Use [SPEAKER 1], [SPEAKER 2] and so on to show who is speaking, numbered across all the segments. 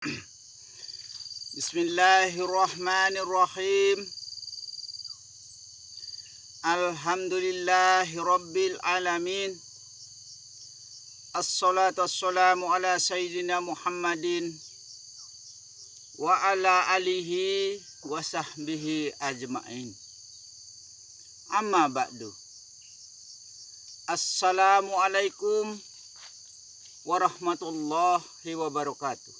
[SPEAKER 1] Bismillahirrahmanirrahim. Alhamdulillahirabbil alamin. Assalatu wassalamu ala sayyidina Muhammadin wa ala alihi wa sahbihi ajma'in. Amma ba'du. Assalamualaikum warahmatullahi wabarakatuh.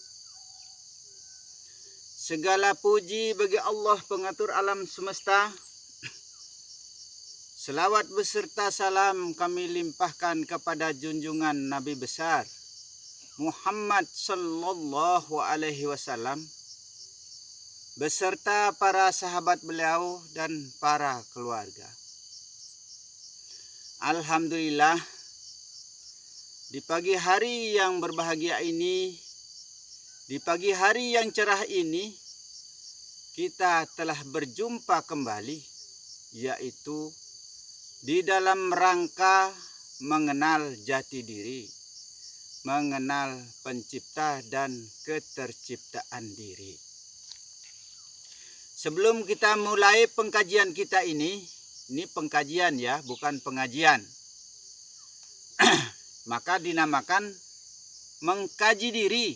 [SPEAKER 1] Segala puji bagi Allah pengatur alam semesta. Selawat beserta salam kami limpahkan kepada junjungan Nabi besar Muhammad sallallahu alaihi wasallam beserta para sahabat beliau dan para keluarga. Alhamdulillah, di pagi hari yang berbahagia ini, di pagi hari yang cerah ini, kita telah berjumpa kembali, yaitu di dalam rangka mengenal jati diri, mengenal pencipta dan keterciptaan diri. Sebelum kita mulai pengkajian kita ini pengkajian ya, bukan pengajian. Maka dinamakan mengkaji diri,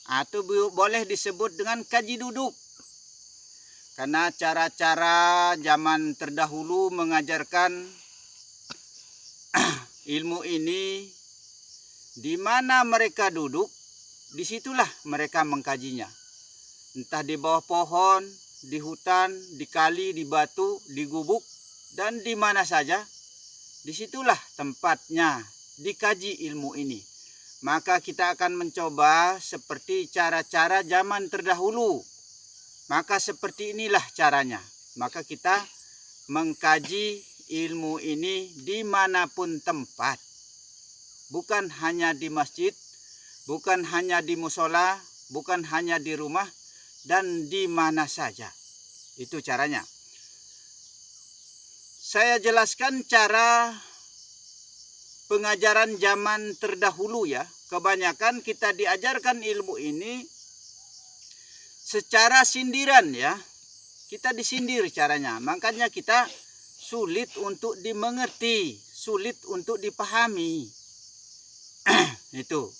[SPEAKER 1] atau boleh disebut dengan kaji duduk. Karena cara-cara zaman terdahulu mengajarkan ilmu ini, di mana mereka duduk, disitulah mereka mengkajinya. Entah di bawah pohon, di hutan, di kali, di batu, di gubuk, dan di mana saja, disitulah tempatnya dikaji ilmu ini. Maka kita akan mencoba seperti cara-cara zaman terdahulu. Maka seperti inilah caranya. Maka kita mengkaji ilmu ini dimanapun tempat. Bukan hanya di masjid, bukan hanya di musola, bukan hanya di rumah, dan di mana saja. Itu caranya. Saya jelaskan cara pengajaran zaman terdahulu ya. Kebanyakan kita diajarkan ilmu ini secara sindiran ya. Kita disindir caranya. Makanya kita sulit untuk dimengerti, sulit untuk dipahami. Itu.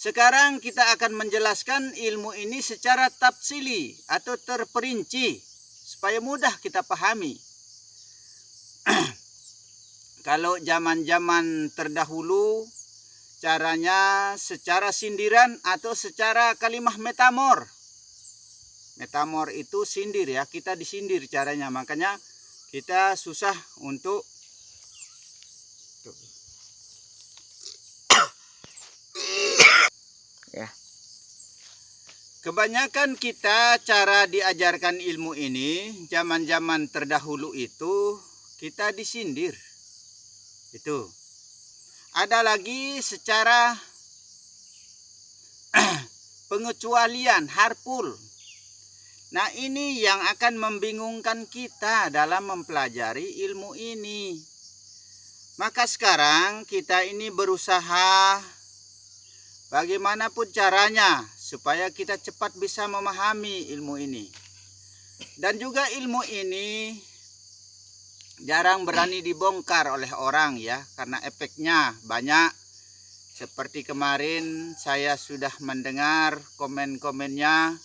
[SPEAKER 1] Sekarang kita akan menjelaskan ilmu ini secara tafsili atau terperinci supaya mudah kita pahami. Kalau zaman-zaman terdahulu caranya secara sindiran atau secara kalimah metamor. Metamor itu sindir ya, kita disindir caranya. Makanya kita susah untuk ya. Kebanyakan kita cara diajarkan ilmu ini zaman-zaman terdahulu itu kita disindir. Itu. Ada lagi secara pengecualian, harpul. Nah, ini yang akan membingungkan kita dalam mempelajari ilmu ini. Maka sekarang kita ini berusaha bagaimanapun caranya supaya kita cepat bisa memahami ilmu ini. Dan juga ilmu ini jarang berani dibongkar oleh orang ya, karena efeknya banyak. Seperti kemarin saya sudah mendengar komen-komennya.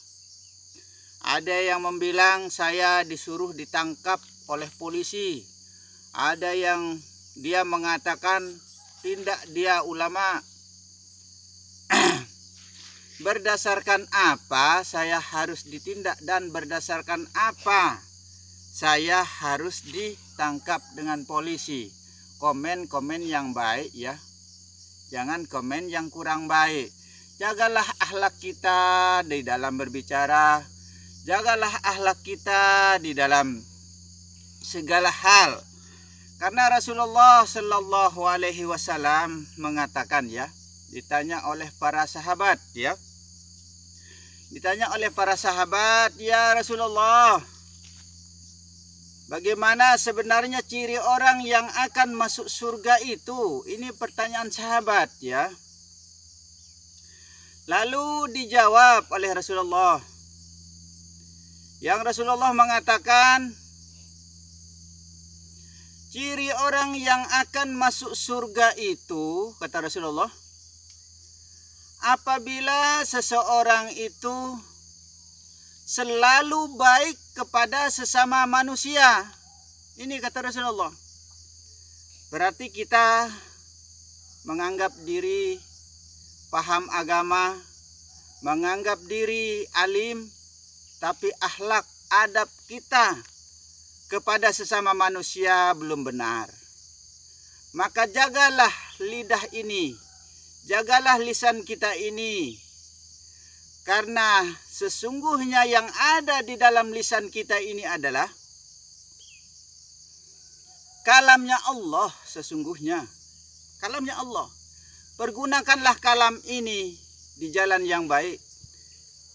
[SPEAKER 1] Ada yang membilang saya disuruh ditangkap oleh polisi. Ada yang dia mengatakan tindak dia ulama. Berdasarkan apa saya harus ditindak dan berdasarkan apa saya harus ditangkap dengan polisi? Komen-komen yang baik ya. Jangan komen yang kurang baik. Jagalah akhlak kita di dalam berbicara. Jagalah akhlak kita di dalam segala hal. Karena Rasulullah sallallahu alaihi wasallam mengatakan ya, ditanya oleh para sahabat ya. Ditanya oleh para sahabat, "Ya Rasulullah, bagaimana sebenarnya ciri orang yang akan masuk surga itu?" Ini pertanyaan sahabat ya. Lalu dijawab oleh Rasulullah. Yang Rasulullah mengatakan, ciri orang yang akan masuk surga itu, kata Rasulullah, apabila seseorang itu selalu baik kepada sesama manusia. Ini kata Rasulullah. Berarti kita menganggap diri paham agama, menganggap diri alim, tapi akhlak adab kita kepada sesama manusia belum benar. Maka jagalah lidah ini, jagalah lisan kita ini, karena sesungguhnya yang ada di dalam lisan kita ini adalah kalamnya Allah. Sesungguhnya kalamnya Allah. Pergunakanlah kalam ini di jalan yang baik.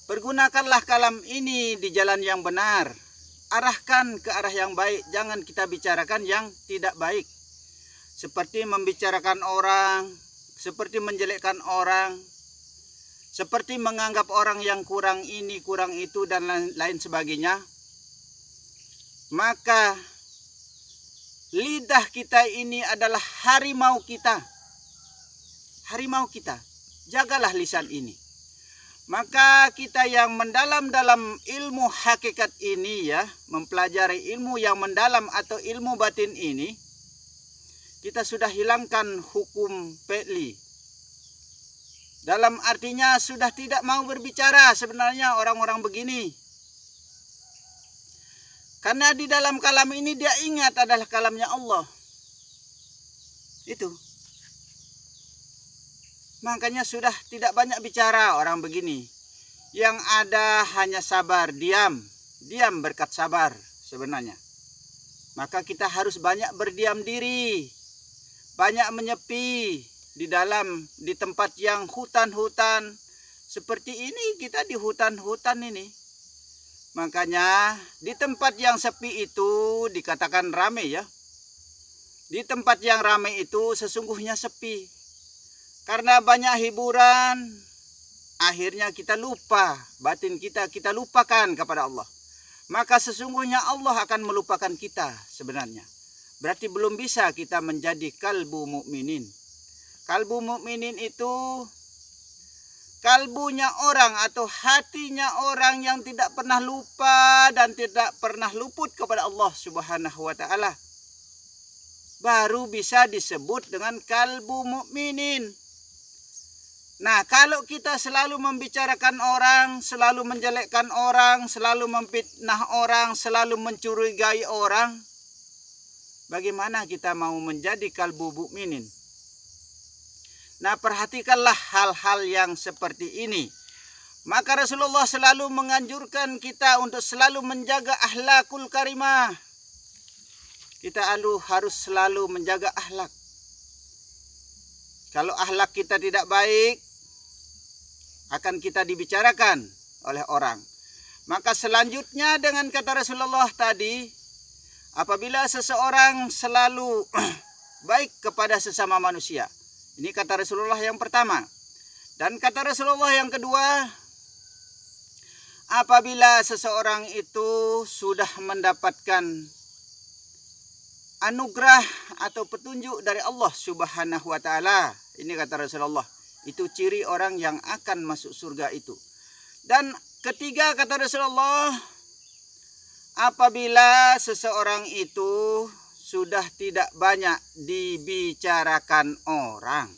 [SPEAKER 1] Pergunakanlah kalam ini di jalan yang benar. Arahkan ke arah yang baik. Jangan kita bicarakan yang tidak baik. Seperti membicarakan orang, seperti menjelekkan orang, seperti menganggap orang yang kurang ini, kurang itu, dan lain sebagainya. Maka lidah kita ini adalah harimau kita. Harimau kita. Jagalah lisan ini. Maka kita yang mendalam dalam ilmu hakikat ini ya, mempelajari ilmu yang mendalam atau ilmu batin ini, kita sudah hilangkan hukum fi'li. Dalam artinya sudah tidak mau berbicara sebenarnya orang-orang begini. Karena di dalam kalam ini dia ingat adalah kalamnya Allah. Itu. Makanya sudah tidak banyak bicara orang begini. Yang ada hanya sabar, diam. Diam berkat sabar sebenarnya. Maka kita harus banyak berdiam diri. Banyak menyepi di tempat yang hutan-hutan. Seperti ini kita di hutan-hutan ini. Makanya di tempat yang sepi itu dikatakan ramai ya. Di tempat yang ramai itu sesungguhnya sepi. Karena banyak hiburan, akhirnya kita lupa, batin kita lupakan kepada Allah. Maka sesungguhnya Allah akan melupakan kita sebenarnya. Berarti belum bisa kita menjadi kalbu mukminin. Kalbu mukminin itu kalbunya orang atau hatinya orang yang tidak pernah lupa dan tidak pernah luput kepada Allah Subhanahu wa taala. Baru bisa disebut dengan kalbu mukminin. Nah, kalau kita selalu membicarakan orang, selalu menjelekkan orang, selalu memfitnah orang, selalu mencurigai orang, bagaimana kita mau menjadi kalbu mukminin? Nah, perhatikanlah hal-hal yang seperti ini. Maka Rasulullah selalu menganjurkan kita untuk selalu menjaga akhlakul karimah. Kita harus selalu menjaga akhlak. Kalau akhlak kita tidak baik, akan kita dibicarakan oleh orang. Maka selanjutnya dengan kata Rasulullah tadi, apabila seseorang selalu baik kepada sesama manusia. Ini kata Rasulullah yang pertama. Dan kata Rasulullah yang kedua, apabila seseorang itu sudah mendapatkan anugerah atau petunjuk dari Allah Subhanahu wa taala. Ini kata Rasulullah. Itu ciri orang yang akan masuk surga itu. Dan ketiga kata Rasulullah, apabila seseorang itu sudah tidak banyak dibicarakan orang.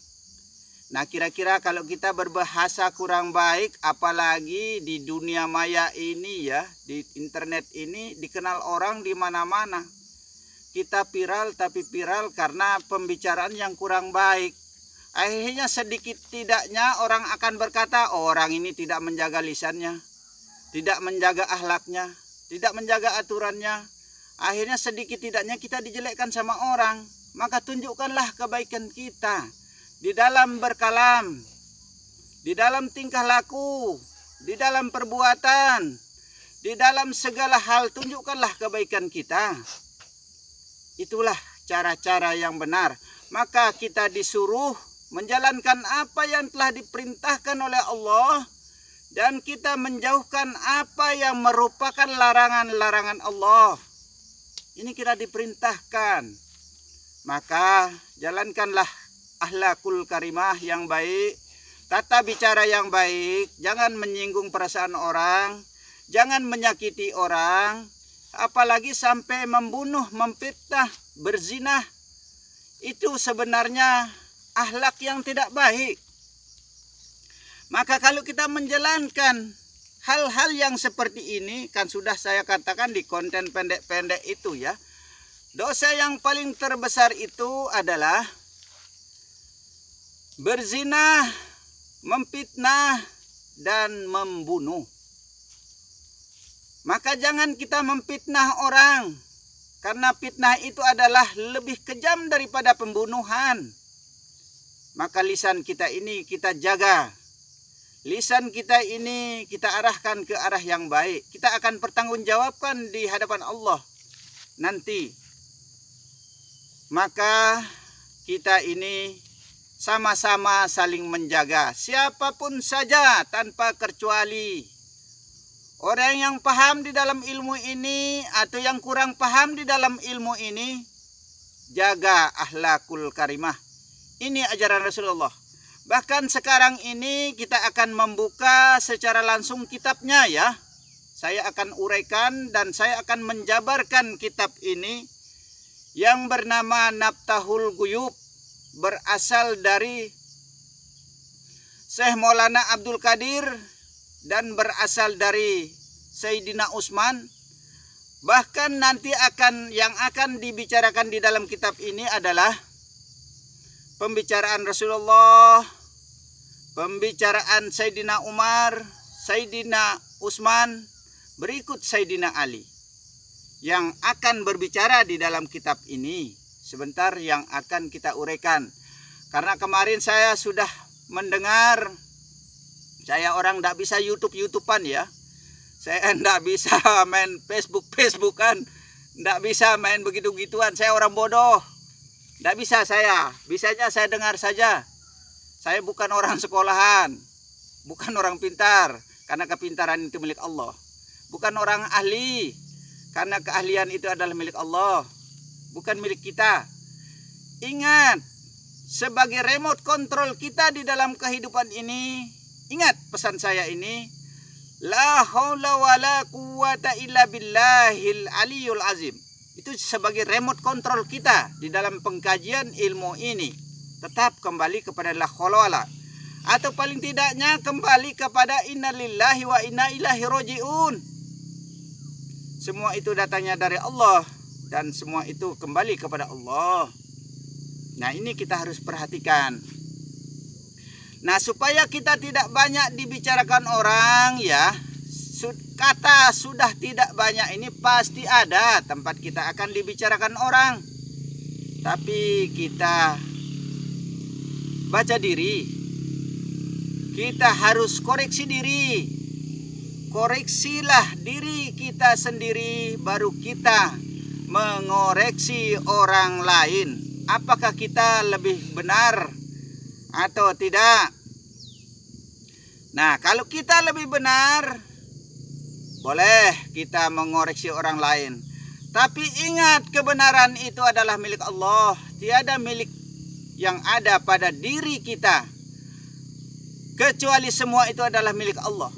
[SPEAKER 1] Nah, kira-kira kalau kita berbahasa kurang baik, apalagi di dunia maya ini ya, di internet ini dikenal orang di mana-mana. Kita viral tapi viral karena pembicaraan yang kurang baik. Akhirnya sedikit tidaknya orang akan berkata, orang ini tidak menjaga lisannya, tidak menjaga akhlaknya, tidak menjaga aturannya. Akhirnya sedikit tidaknya kita dijelekkan sama orang. Maka tunjukkanlah kebaikan kita di dalam berkalam, di dalam tingkah laku, di dalam perbuatan, di dalam segala hal. Tunjukkanlah kebaikan kita. Itulah cara-cara yang benar. Maka kita disuruh menjalankan apa yang telah diperintahkan oleh Allah, dan kita menjauhkan apa yang merupakan larangan-larangan Allah. Ini kita diperintahkan. Maka jalankanlah akhlakul karimah yang baik, tata bicara yang baik, jangan menyinggung perasaan orang, jangan menyakiti orang, apalagi sampai membunuh, memfitnah, berzina. Itu sebenarnya akhlak yang tidak baik. Maka kalau kita menjalankan hal-hal yang seperti ini, kan sudah saya katakan di konten pendek-pendek itu ya. Dosa yang paling terbesar itu adalah berzina, memfitnah, dan membunuh. Maka jangan kita memfitnah orang, karena fitnah itu adalah lebih kejam daripada pembunuhan. Maka lisan kita ini kita jaga. Lisan kita ini kita arahkan ke arah yang baik. Kita akan pertanggungjawabkan di hadapan Allah nanti. Maka kita ini sama-sama saling menjaga. Siapapun saja tanpa kecuali. Orang yang paham di dalam ilmu ini atau yang kurang paham di dalam ilmu ini, jaga akhlakul karimah. Ini ajaran Rasulullah. Bahkan sekarang ini kita akan membuka secara langsung kitabnya ya. Saya akan uraikan dan saya akan menjabarkan kitab ini yang bernama Naftahul Ghuyub, berasal dari Syekh Maulana Abdul Qadir dan berasal dari Sayyidina Utsman. Bahkan nanti yang akan dibicarakan di dalam kitab ini adalah pembicaraan Rasulullah, pembicaraan Sayyidina Umar, Sayyidina Utsman, berikut Sayyidina Ali yang akan berbicara di dalam kitab ini. Sebentar yang akan kita uraikan. Karena kemarin saya sudah mendengar, saya orang tidak bisa YouTubean ya. Saya tidak bisa main Facebookan, tidak bisa main begitu-gituan. Saya orang bodoh. Tidak bisa saya, bisanya saya dengar saja. Saya bukan orang sekolahan, bukan orang pintar, karena kepintaran itu milik Allah. Bukan orang ahli, karena keahlian itu adalah milik Allah, bukan milik kita. Ingat, sebagai remote control kita di dalam kehidupan ini, ingat pesan saya ini, la haula wala quwata illa billahil aliyul azim. Itu sebagai remote control kita di dalam pengkajian ilmu ini. Tetap kembali kepada la haula wala. Atau paling tidaknya kembali kepada innalillahi wa inna ilaihi rajiun. Semua itu datangnya dari Allah dan semua itu kembali kepada Allah. Nah, ini kita harus perhatikan. Nah, supaya kita tidak banyak dibicarakan orang ya, kata sudah tidak banyak ini pasti ada tempat kita akan dibicarakan orang. Tapi kita baca diri. Kita harus koreksi diri. Koreksilah diri kita sendiri, baru kita mengoreksi orang lain. Apakah kita lebih benar atau tidak? Nah, kalau kita lebih benar, boleh kita mengoreksi orang lain. Tapi ingat, kebenaran itu adalah milik Allah. Tiada milik yang ada pada diri kita, kecuali semua itu adalah milik Allah.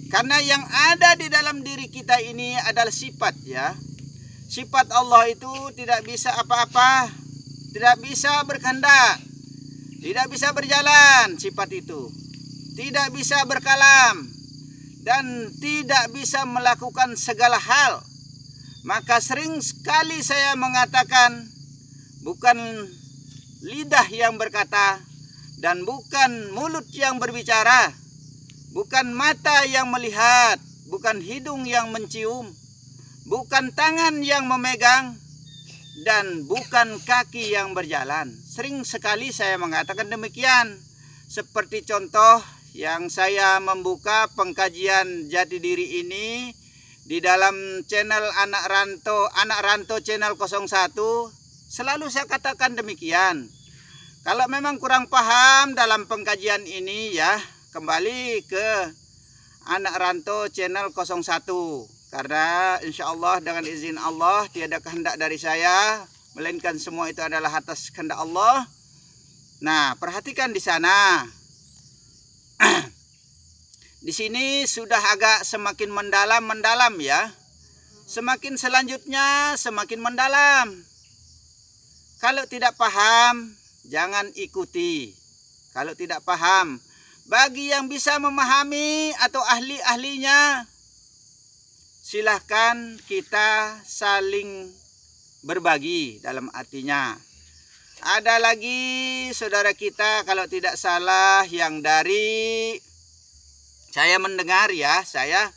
[SPEAKER 1] Karena yang ada di dalam diri kita ini adalah sifat ya. Sifat Allah itu tidak bisa apa-apa, tidak bisa berkehendak, tidak bisa berjalan sifat itu, tidak bisa berkalam, dan tidak bisa melakukan segala hal. Maka sering sekali saya mengatakan, bukan lidah yang berkata dan bukan mulut yang berbicara, bukan mata yang melihat, bukan hidung yang mencium, bukan tangan yang memegang, dan bukan kaki yang berjalan. Sering sekali saya mengatakan demikian. Seperti contoh yang saya membuka pengkajian jati diri ini di dalam channel Anak Ranto channel 01, selalu saya katakan demikian. Kalau memang kurang paham dalam pengkajian ini ya, kembali ke Anak Rantau channel 01. Karena insya Allah dengan izin Allah tiada kehendak dari saya, melainkan semua itu adalah atas kehendak Allah. Nah, perhatikan di sana. Di sini sudah agak semakin mendalam ya. Semakin selanjutnya semakin mendalam. Kalau tidak paham, jangan ikuti. Kalau tidak paham, bagi yang bisa memahami atau ahli-ahlinya, silahkan kita saling berbagi dalam artinya. Ada lagi saudara kita kalau tidak salah yang dari saya mendengar ya, saya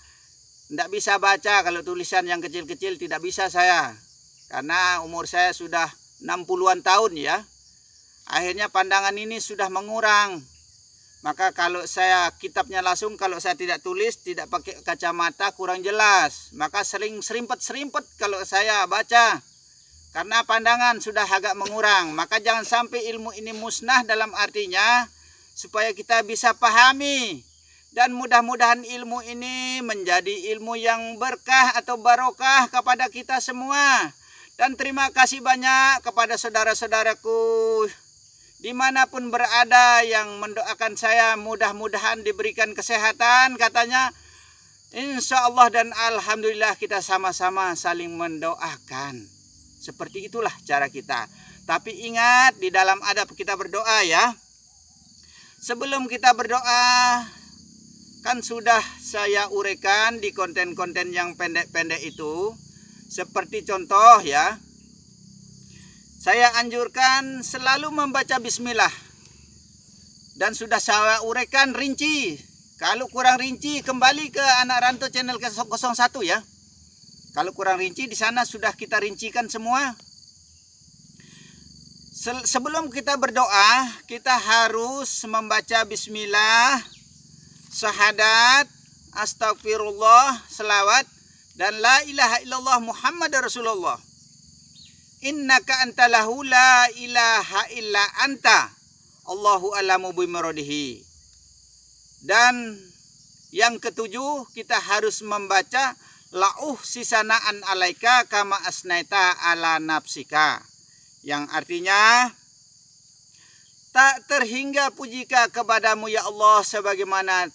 [SPEAKER 1] tidak bisa baca kalau tulisan yang kecil-kecil, tidak bisa saya. Karena umur saya sudah 60-an tahun ya. Akhirnya pandangan ini sudah mengurang. Maka kalau saya kitabnya langsung, kalau saya tidak tulis, tidak pakai kacamata, kurang jelas. Maka sering serimpet-serimpet kalau saya baca. Karena pandangan sudah agak mengurang. Maka jangan sampai ilmu ini musnah, dalam artinya supaya kita bisa pahami. Dan mudah-mudahan ilmu ini menjadi ilmu yang berkah atau barokah kepada kita semua. Dan terima kasih banyak kepada saudara-saudaraku dimanapun berada yang mendoakan saya, mudah-mudahan diberikan kesehatan katanya. Insya Allah dan Alhamdulillah kita sama-sama saling mendoakan. Seperti itulah cara kita. Tapi ingat, di dalam adab kita berdoa ya. Sebelum kita berdoa, kan sudah saya uraikan di konten-konten yang pendek-pendek itu. Seperti contoh ya, saya anjurkan selalu membaca bismillah. Dan sudah saya uraikan rinci. Kalau kurang rinci, kembali ke Anak Rantau channel 01 ya. Kalau kurang rinci, di sana sudah kita rincikan semua. Sebelum kita berdoa, kita harus membaca bismillah, syahadat, astagfirullah, selawat, dan la ilaha illallah Muhammad Rasulullah. Innaka antalahu la ilaha illa anta. Allahu alamu bimuradihi. Dan yang ketujuh, kita harus membaca la'uh sisanaan alaika kama asnaita ala nafsika. Yang artinya, tak terhingga pujika kepadamu ya Allah sebagaimana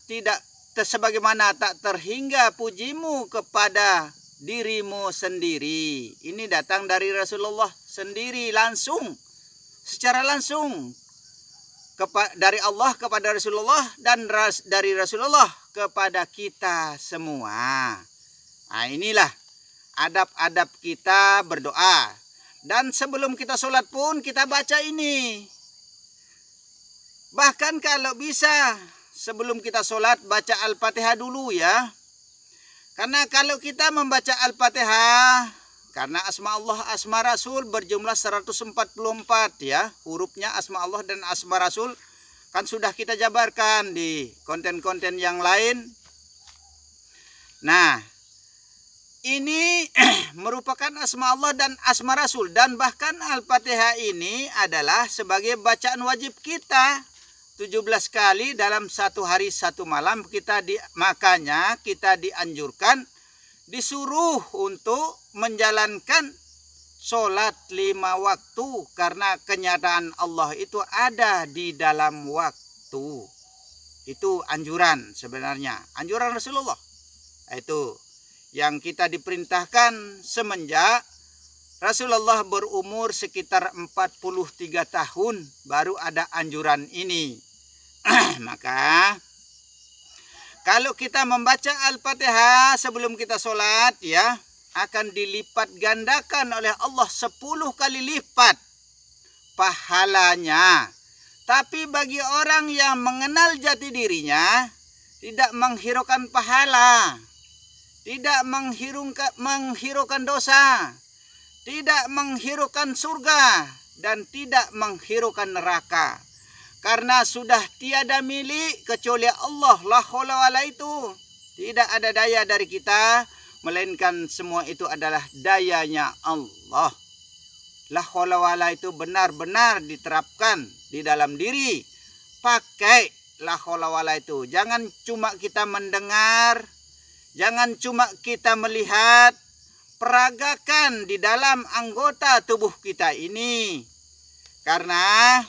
[SPEAKER 1] tak terhingga pujimu kepada dirimu sendiri. Ini datang dari Rasulullah sendiri langsung, secara langsung dari Allah kepada Rasulullah dan dari Rasulullah kepada kita semua. Nah, inilah adab-adab kita berdoa. Dan sebelum kita sholat pun kita baca ini. Bahkan kalau bisa sebelum kita sholat baca Al-Fatihah dulu ya. Karena kalau kita membaca Al-Fatihah, karena asma Allah, asma Rasul berjumlah 144 ya. Hurufnya asma Allah dan asma Rasul kan sudah kita jabarkan di konten-konten yang lain. Nah, ini merupakan asma Allah dan asma Rasul. Dan bahkan Al-Fatihah ini adalah sebagai bacaan wajib kita 17 kali dalam satu hari satu malam. Makanya kita dianjurkan, disuruh untuk menjalankan sholat 5 waktu. Karena kenyataan Allah itu ada di dalam waktu. Itu anjuran sebenarnya. Anjuran Rasulullah. Itu yang kita diperintahkan semenjak Rasulullah berumur sekitar 43 tahun baru ada anjuran ini. Maka kalau kita membaca Al-Fatihah sebelum kita sholat ya, akan dilipat gandakan oleh Allah 10 kali lipat pahalanya. Tapi bagi orang yang mengenal jati dirinya, tidak menghiraukan pahala, tidak menghiraukan dosa, tidak menghiraukan surga, dan tidak menghiraukan neraka. Karena sudah tiada milik kecuali Allah. La haula wala itu. Tidak ada daya dari kita, melainkan semua itu adalah dayanya Allah. La haula wala itu benar-benar diterapkan di dalam diri. Pakai la haula wala itu. Jangan cuma kita mendengar, jangan cuma kita melihat, peragakan di dalam anggota tubuh kita ini. Karena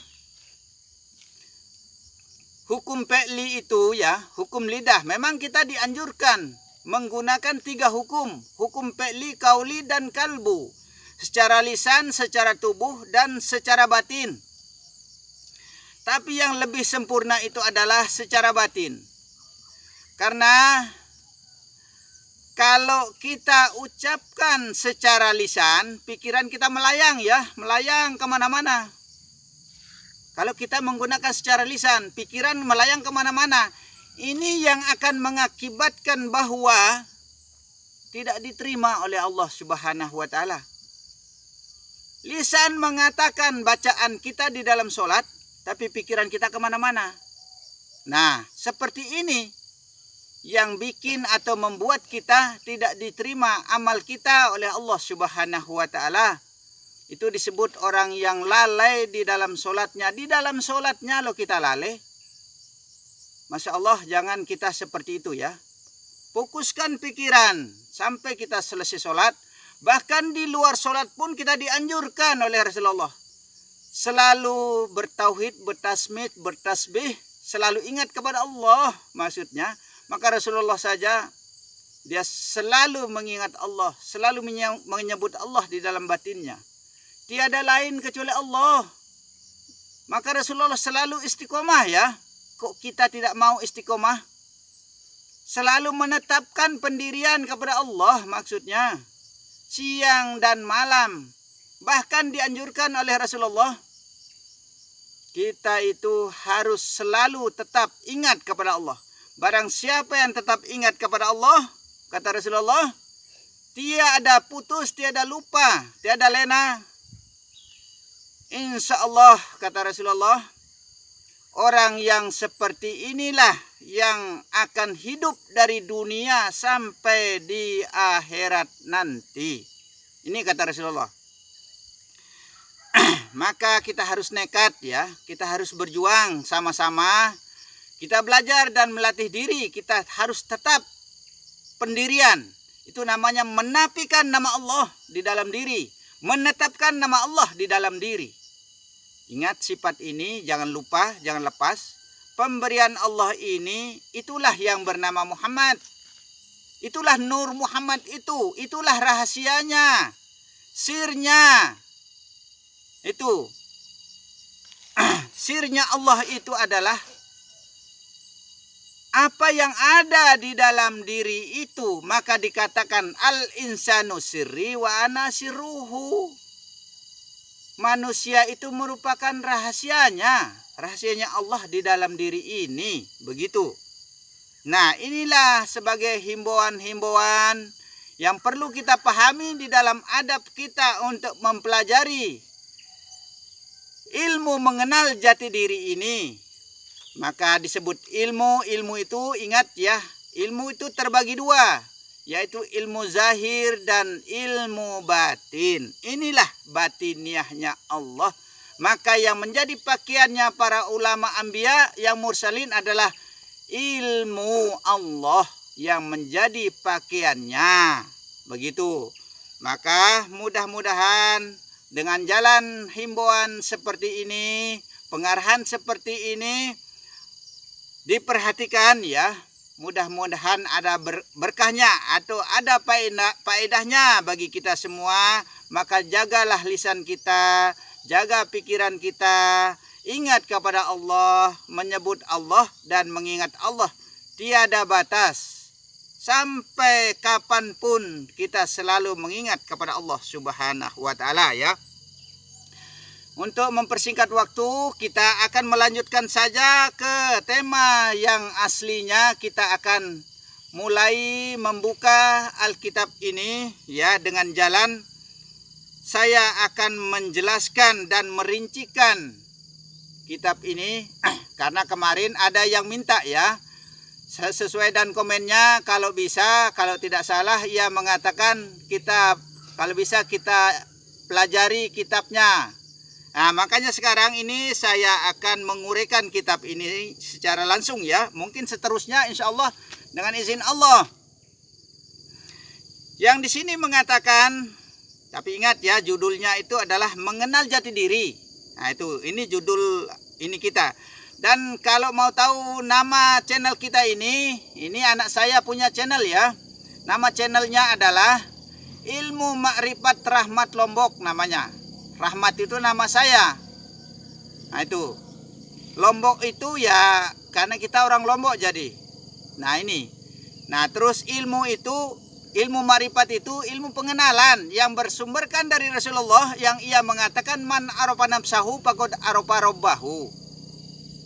[SPEAKER 1] hukum fi'li itu ya, hukum lidah, memang kita dianjurkan menggunakan 3 hukum. Hukum fi'li, kauli, dan kalbu. Secara lisan, secara tubuh, dan secara batin. Tapi yang lebih sempurna itu adalah secara batin. Karena kalau kita ucapkan secara lisan, pikiran kita melayang ya, melayang kemana-mana. Kalau kita menggunakan secara lisan, pikiran melayang kemana-mana. Ini yang akan mengakibatkan bahwa tidak diterima oleh Allah Subhanahu wa Ta'ala. Lisan mengatakan bacaan kita di dalam sholat, tapi pikiran kita kemana-mana. Nah, seperti ini yang bikin atau membuat kita tidak diterima amal kita oleh Allah Subhanahu wa Ta'ala. Itu disebut orang yang lalai di dalam sholatnya. Di dalam sholatnya loh kita lalai. Masya Allah, jangan kita seperti itu ya. Fokuskan pikiran sampai kita selesai sholat. Bahkan di luar sholat pun kita dianjurkan oleh Rasulullah. Selalu bertauhid, bertasmid, bertasbih. Selalu ingat kepada Allah maksudnya. Maka Rasulullah saja, dia selalu mengingat Allah. Selalu menyebut Allah di dalam batinnya. Tiada lain kecuali Allah. Maka Rasulullah selalu istiqomah ya. Kok kita tidak mau istiqomah? Selalu menetapkan pendirian kepada Allah maksudnya. Siang dan malam. Bahkan dianjurkan oleh Rasulullah. Kita itu harus selalu tetap ingat kepada Allah. Barang siapa yang tetap ingat kepada Allah, kata Rasulullah, tiada putus, tiada lupa, tiada lena. Insya Allah, kata Rasulullah, orang yang seperti inilah yang akan hidup dari dunia sampai di akhirat nanti. Ini kata Rasulullah. Maka kita harus nekat ya, kita harus berjuang sama-sama. Kita belajar dan melatih diri, kita harus tetap pendirian. Itu namanya menafikan nama Allah di dalam diri, menetapkan nama Allah di dalam diri. Ingat sifat ini, jangan lupa, jangan lepas. Pemberian Allah ini, itulah yang bernama Muhammad. Itulah Nur Muhammad itu. Itulah rahasianya. Sirnya. Itu. Sirnya Allah itu adalah apa yang ada di dalam diri itu. Maka dikatakan al-insanu sirri wa ana sirruhu. Manusia itu merupakan rahasianya. Rahasianya Allah di dalam diri ini. Begitu. Nah, inilah sebagai himbauan-himbauan yang perlu kita pahami di dalam adab kita untuk mempelajari ilmu mengenal jati diri ini. Maka disebut ilmu. Ilmu itu ingat ya, ilmu itu terbagi 2. Yaitu ilmu zahir dan ilmu batin. Inilah batiniahnya Allah. Maka yang menjadi pakaiannya para ulama anbiya yang mursalin adalah ilmu Allah yang menjadi pakaiannya. Begitu. Maka mudah-mudahan dengan jalan himbauan seperti ini, pengarahan seperti ini, diperhatikan ya. Mudah-mudahan ada berkahnya atau ada faedahnya bagi kita semua. Maka jagalah lisan kita, jaga pikiran kita, ingat kepada Allah, menyebut Allah dan mengingat Allah. Tiada batas. Sampai kapanpun kita selalu mengingat kepada Allah Subhanahu wa Ta'ala ya. Untuk mempersingkat waktu, kita akan melanjutkan saja ke tema yang aslinya. Kita akan mulai membuka Alkitab ini ya dengan jalan. Saya akan menjelaskan dan merincikan kitab ini karena kemarin ada yang minta ya. Sesuai dan komennya, kalau bisa, kalau tidak salah ia mengatakan kita kalau bisa kita pelajari kitabnya. Nah, makanya sekarang ini saya akan menguraikan kitab ini secara langsung ya. Mungkin seterusnya insya Allah dengan izin Allah. Yang di sini mengatakan, tapi ingat ya, judulnya itu adalah mengenal jati diri. Nah itu, ini judul ini kita. Dan kalau mau tahu nama channel kita ini anak saya punya channel ya. Nama channelnya adalah Ilmu Makrifat Rahmat Lombok namanya. Rahmat itu nama saya. Nah itu, Lombok itu ya karena kita orang Lombok jadi. Nah ini. Nah terus ilmu itu, ilmu makrifat itu ilmu pengenalan yang bersumberkan dari Rasulullah yang ia mengatakan man arafa nafsahu faqad arafa rabbahu.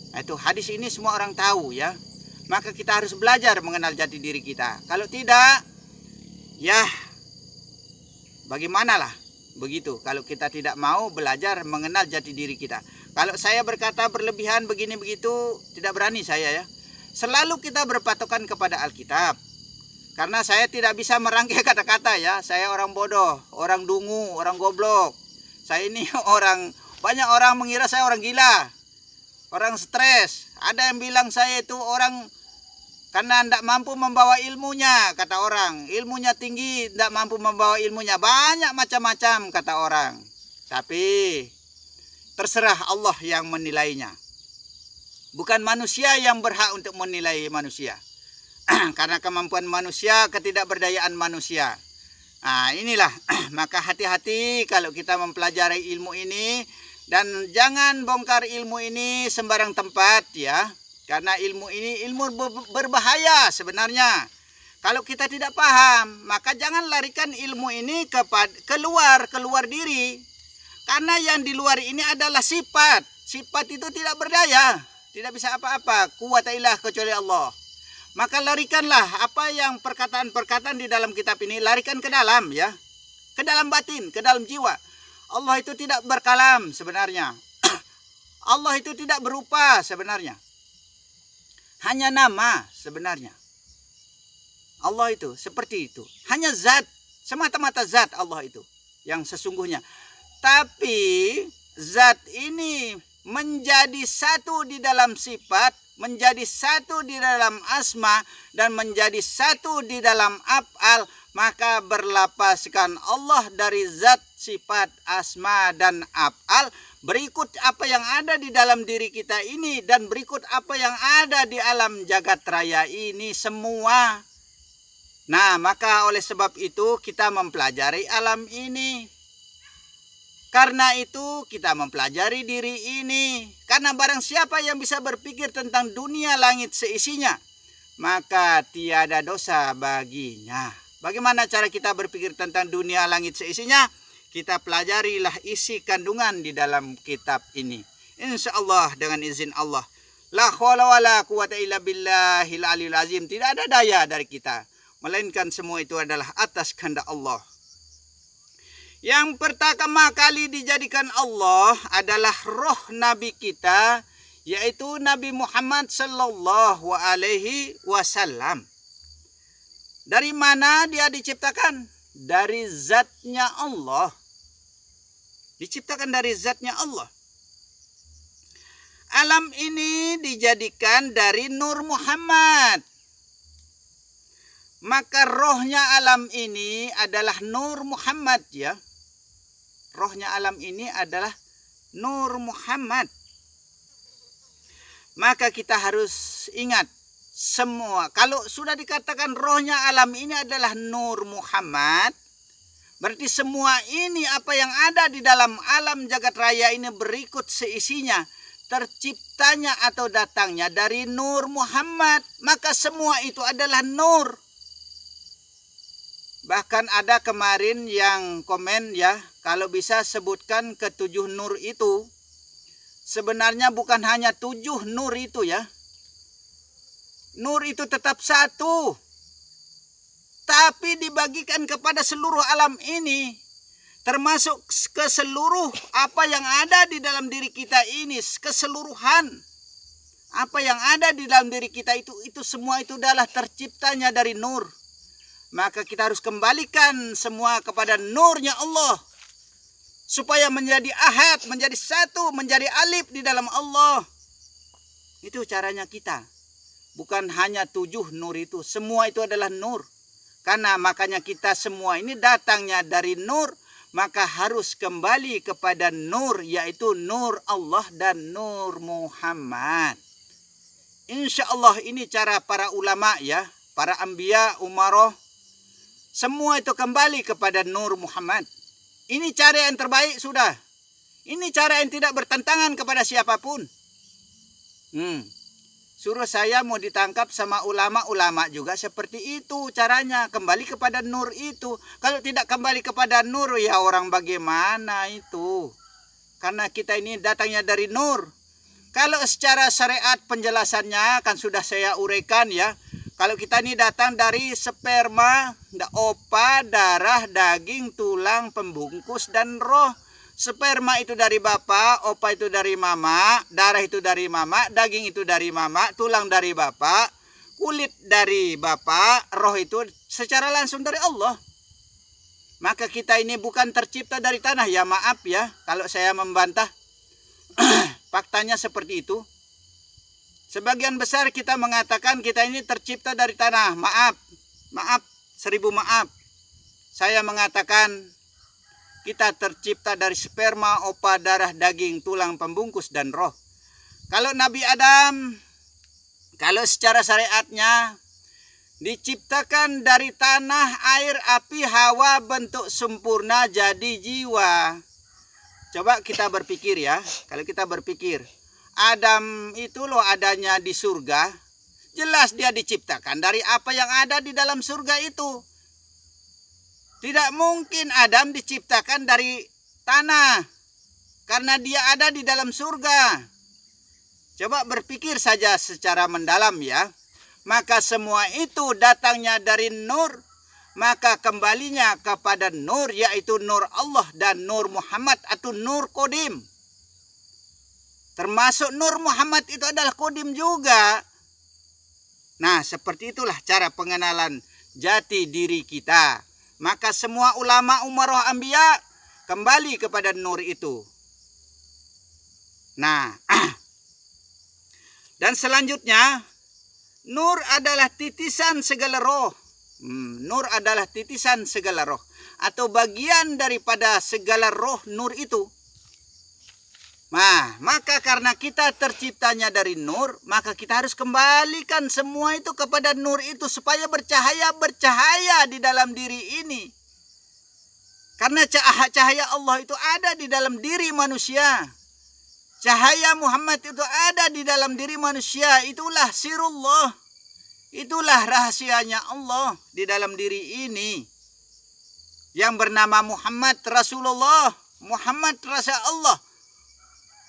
[SPEAKER 1] Nah, itu hadis ini semua orang tahu ya. Maka kita harus belajar mengenal jati diri kita. Kalau tidak, ya bagaimanalah begitu kalau kita tidak mau belajar mengenal jati diri kita. Kalau saya berkata berlebihan begini begitu, tidak berani saya ya. Selalu kita berpatokan kepada Alkitab. Karena saya tidak bisa merangkai kata-kata ya. Saya orang bodoh, orang dungu, orang goblok. Saya ini banyak orang mengira saya orang gila. Orang stres. Ada yang bilang saya itu orang karena tidak mampu membawa ilmunya, kata orang. Ilmunya tinggi, tidak mampu membawa ilmunya. Banyak macam-macam, kata orang. Tapi terserah Allah yang menilainya. Bukan manusia yang berhak untuk menilai manusia. Karena kemampuan manusia, ketidakberdayaan manusia. Nah inilah, maka hati-hati kalau kita mempelajari ilmu ini. Dan jangan bongkar ilmu ini sembarang tempat ya. Karena ilmu ini ilmu berbahaya sebenarnya. Kalau kita tidak paham, maka jangan larikan ilmu ini keluar diri. Karena yang di luar ini adalah sifat. Sifat itu tidak berdaya, tidak bisa apa-apa. Quwata illah kecuali Allah. Maka larikanlah apa yang perkataan-perkataan di dalam kitab ini, larikan ke dalam ya. Ke dalam batin, ke dalam jiwa. Allah itu tidak berkalam sebenarnya. Allah itu tidak berupa sebenarnya. Hanya nama sebenarnya. Allah itu seperti itu. Hanya zat, semata-mata zat Allah itu yang sesungguhnya. Tapi zat ini menjadi satu di dalam sifat, menjadi satu di dalam asma, dan menjadi satu di dalam af'al, maka berlapaskan Allah dari zat, sifat, asma, dan af'al. Berikut apa yang ada di dalam diri kita ini dan berikut apa yang ada di alam jagat raya ini semua. Nah, maka oleh sebab itu kita mempelajari alam ini. Karena itu kita mempelajari diri ini. Karena barang siapa yang bisa berpikir tentang dunia langit seisinya, maka tiada dosa baginya. Bagaimana cara kita berpikir tentang dunia langit seisinya? Kita pelajarilah isi kandungan di dalam kitab ini. Insya Allah dengan izin Allah. La khawla wa la quwata illa billahil aliyil azim. Tidak ada daya dari kita. Melainkan semua itu adalah atas kehendak Allah. Yang pertama kali dijadikan Allah adalah roh Nabi kita. Yaitu Nabi Muhammad sallallahu alaihi wasallam. Dari mana dia diciptakan? Dari zatnya Allah. Diciptakan dari zatnya Allah. Alam ini dijadikan dari Nur Muhammad. Maka rohnya alam ini adalah Nur Muhammad ya. Rohnya alam ini adalah Nur Muhammad. Maka kita harus ingat semua. Kalau sudah dikatakan rohnya alam ini adalah Nur Muhammad, berarti semua ini apa yang ada di dalam alam jagat raya ini berikut seisinya. Terciptanya atau datangnya dari Nur Muhammad. Maka semua itu adalah Nur. Bahkan ada kemarin yang komen ya. Kalau bisa sebutkan ketujuh Nur itu. Sebenarnya bukan hanya 7 Nur itu ya. Nur itu tetap satu. Tapi dibagikan kepada seluruh alam ini. Termasuk ke seluruh apa yang ada di dalam diri kita ini. Keseluruhan. Apa yang ada di dalam diri kita itu semua itu adalah terciptanya dari Nur. Maka kita harus kembalikan semua kepada Nurnya Allah. supaya menjadi ahad, menjadi satu, menjadi alif di dalam Allah. Itu caranya kita. Bukan hanya 7 nur itu, semua itu adalah nur. Karena makanya kita semua ini datangnya dari nur, maka harus kembali kepada nur, yaitu nur Allah dan nur Muhammad. Insya Allah ini cara para ulama ya, para anbiya, umaroh, semua itu kembali kepada nur Muhammad. Ini cara yang terbaik sudah. Ini cara yang tidak bertentangan kepada siapapun. Suruh saya mau ditangkap sama ulama-ulama juga seperti itu caranya. Kembali kepada nur itu. Kalau tidak kembali kepada nur, ya orang bagaimana itu? Karena kita ini datangnya dari nur. Kalau secara syariat penjelasannya kan sudah saya uraikan ya. Kalau kita ini datang dari sperma, opa, darah, daging, tulang, pembungkus, dan roh. Sperma itu dari bapak, opa itu dari mama, darah itu dari mama, daging itu dari mama, tulang dari bapak, kulit dari bapak, roh itu secara langsung dari Allah. Maka kita ini bukan tercipta dari tanah, ya maaf ya kalau saya membantah. Faktanya seperti itu. Sebagian besar kita mengatakan kita ini tercipta dari tanah. Maaf, 1000 maaf. Saya mengatakan kita tercipta dari sperma, opa, darah, daging, tulang, pembungkus, dan roh. Kalau Nabi Adam, kalau secara syariatnya diciptakan dari tanah, air, api, hawa, bentuk sempurna jadi jiwa. Coba kita berpikir ya, kalau kita berpikir, Adam itu loh adanya di surga, jelas dia diciptakan dari apa yang ada di dalam surga itu. Tidak mungkin Adam diciptakan dari tanah, karena dia ada di dalam surga. Coba berpikir saja secara mendalam ya. Maka semua itu datangnya dari nur, maka kembalinya kepada nur, yaitu nur Allah dan nur Muhammad atau nur Kodim. Termasuk nur Muhammad itu adalah Kodim juga. Nah, seperti itulah cara pengenalan jati diri kita. Maka semua ulama umaroh anbiya kembali kepada nur itu. Nah, dan selanjutnya, nur adalah titisan segala roh. Nur adalah titisan segala roh, atau bagian daripada segala roh nur itu. Nah, maka karena kita terciptanya dari nur, maka kita harus kembalikan semua itu kepada nur itu supaya bercahaya di dalam diri ini. Karena cahaya Allah itu ada di dalam diri manusia. Cahaya Muhammad itu ada di dalam diri manusia. Itulah sirullah. Itulah rahasianya Allah di dalam diri ini. Yang bernama Muhammad Rasulullah. Muhammad Rasul Allah.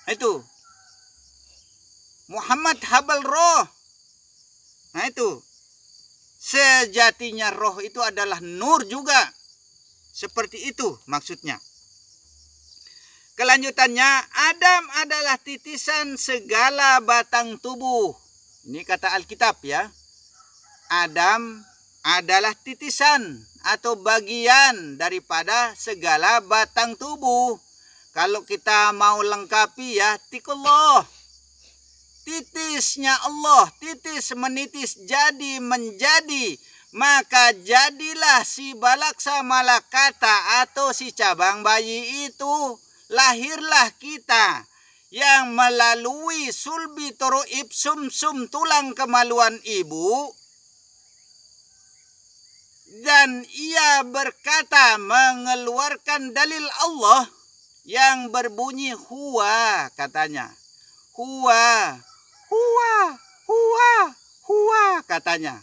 [SPEAKER 1] Itu. Muhammad Habal Roh. Nah itu. Sejatinya roh itu adalah nur juga. Seperti itu maksudnya. Kelanjutannya, Adam adalah titisan segala batang tubuh. Ini kata Alkitab ya. Adam adalah titisan atau bagian daripada segala batang tubuh. Kalau kita mau lengkapi ya, tikullah. Titisnya Allah, titis menitis jadi menjadi. Maka jadilah si balaksa malakata atau si cabang bayi itu. Lahirlah kita yang melalui sulbi toroib sum-sum tulang kemaluan ibu. Dan ia berkata mengeluarkan dalil Allah yang berbunyi huwa katanya. Huwa, huwa, huwa, huwa katanya.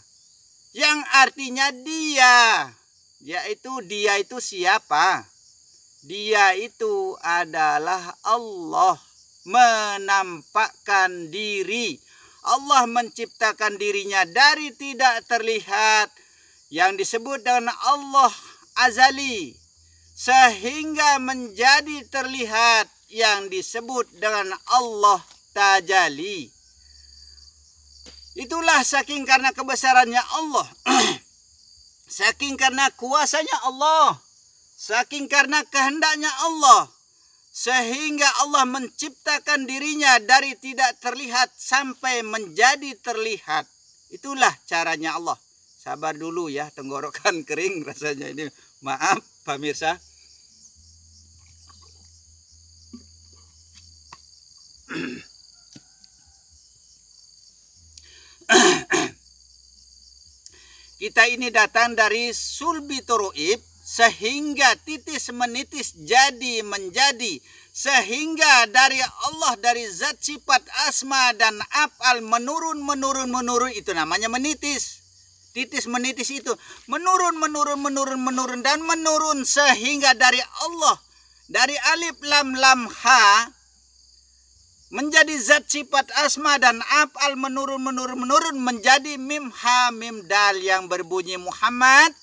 [SPEAKER 1] Yang artinya dia. Yaitu dia itu siapa? Dia itu adalah Allah menampakkan diri. Allah menciptakan dirinya dari tidak terlihat. Yang disebut dengan Allah azali. Sehingga menjadi terlihat yang disebut dengan Allah tajali. Itulah saking karena kebesarannya Allah. Saking karena kuasanya Allah. Saking karena kehendaknya Allah. sehingga Allah menciptakan dirinya dari tidak terlihat sampai menjadi terlihat. Itulah caranya Allah. Sabar dulu ya, tenggorokan kering rasanya ini. Maaf pemirsa. Kita ini datang dari sulbi turuib, sehingga titis menitis jadi menjadi, sehingga dari Allah, dari zat sifat asma dan af'al menurun itu namanya menitis. Titis menitis itu menurun dan menurun, sehingga dari Allah, dari alif lam lam ha menjadi zat sifat asma dan af'al menurun menjadi mim ha mim dal yang berbunyi Muhammad.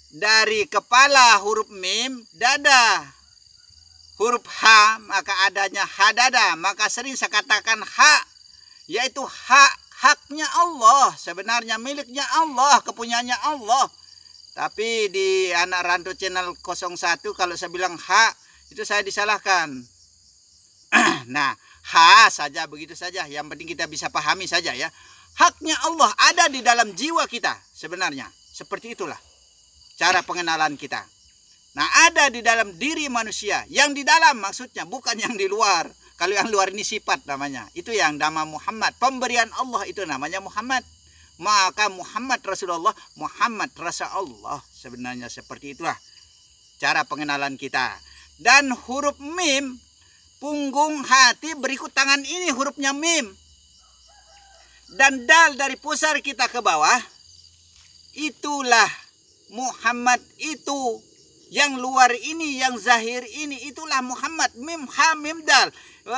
[SPEAKER 1] Dari kepala huruf mim, dada huruf ha, maka adanya ha dada. Maka sering saya katakan ha, yaitu haknya Allah, sebenarnya miliknya Allah, kepunyaannya Allah. Tapi di anak Rantau channel 01 kalau saya bilang ha, itu saya disalahkan. Nah, ha saja, begitu saja. Yang penting kita bisa pahami saja ya. Haknya Allah ada di dalam jiwa kita sebenarnya. Seperti itulah cara pengenalan kita. Nah, ada di dalam diri manusia. Yang di dalam maksudnya, bukan yang di luar. Kalau yang luar ini sifat namanya. Itu yang nama Muhammad. Pemberian Allah itu namanya Muhammad. Maka Muhammad Rasulullah, Muhammad Rasa Allah. Sebenarnya seperti itulah cara pengenalan kita. Dan huruf mim, punggung hati berikut tangan ini hurufnya mim. Dan dal dari pusar kita ke bawah, itulah Muhammad itu. Yang luar ini, yang zahir ini, itulah Muhammad. Mim ha mim dal,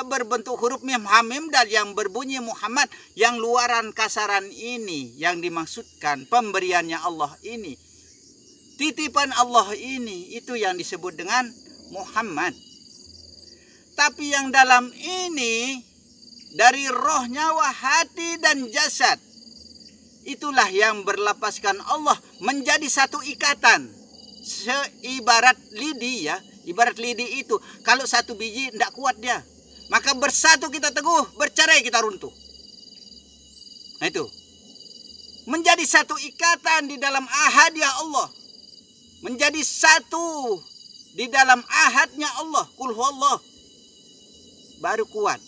[SPEAKER 1] berbentuk huruf mim ha mim dal yang berbunyi Muhammad. Yang luaran kasaran ini yang dimaksudkan pemberiannya Allah ini, titipan Allah ini, itu yang disebut dengan Muhammad. Tapi yang dalam ini, dari roh, nyawa, hati, dan jasad, itulah yang berlapaskan Allah menjadi satu ikatan. Seibarat lidi ya. Ibarat lidi itu, kalau satu biji tidak kuat dia, maka bersatu kita teguh, bercerai kita runtuh. Nah itu, menjadi satu ikatan di dalam ahadnya Allah, menjadi satu di dalam ahadnya Allah, kul huwallah, baru kuat.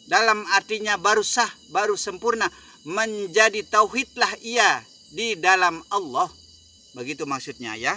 [SPEAKER 1] Dalam artinya baru sah, baru sempurna, menjadi tauhidlah ia di dalam Allah. Begitu maksudnya ya.